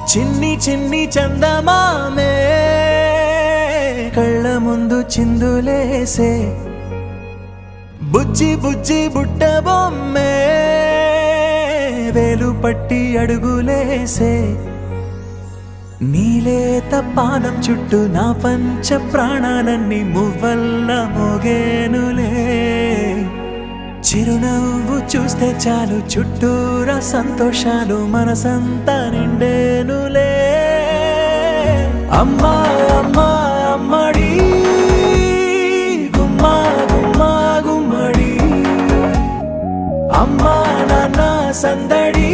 చిన్ని చిన్ని చందమామే కళ్ళ ముందు చిందులేసే బుజ్జి బుజ్జి బుట్ట బొమ్మే వేలు పట్టి అడుగులేసే నీలేత పానం చుట్టూ నా పంచ ప్రాణాలన్నీ మువ్వల్ల మోగేనులే చిరునవ్వు చూస్తే చాలు చుట్టూరా సంతోషాలు మనసంతా నిండేనులే అమ్మా అమ్మా అమ్మడి గుమ్మా గుమ్మా గుమ్మడి అమ్మా నాన్న సందడి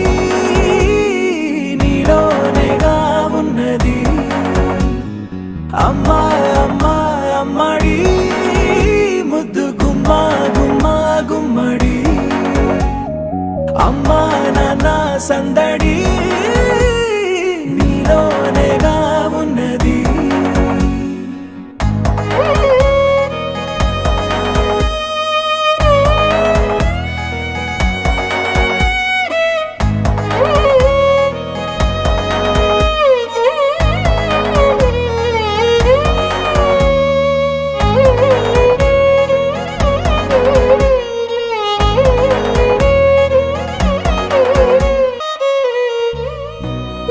నీలోనేగా ఉన్నది అమ్మా అమ్మా అమ్మడి ముద్దు గుమ్మా గుమ్మా గుమ్మడి అమ్మా నాన్న సందడి నీలోనేగా ఉన్నది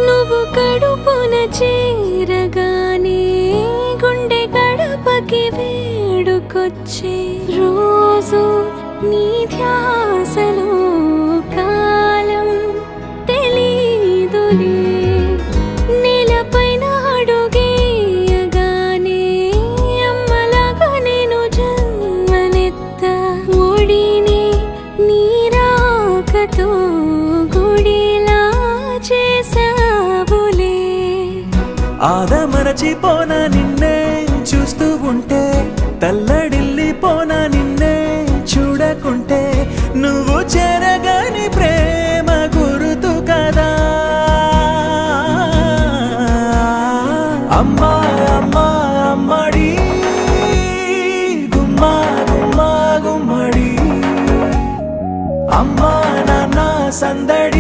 నువ్వు కడుపున చేరగానే గుండె గడపకి వేడుకొచ్చే రోజు నీ ధ్యాసలో కాలం తెలీదులే నేలపైన అడుగేయగానే అమ్మలాగా నేను జన్మనెత్త ఒడిని నీరాకతో గుడిలా చేసావులే ఆదమరచిపోనా నిన్నే చూస్తూ ఉంటే తల్లడిల్లిపోనా నిన్నే చూడకుంటే నువ్వు చెరగని ప్రేమ గురుతు కదా అమ్మా అమ్మా అమ్మడి గుమ్మా గుమ్మా గుమ్మడి అమ్మా నాన్న సందడి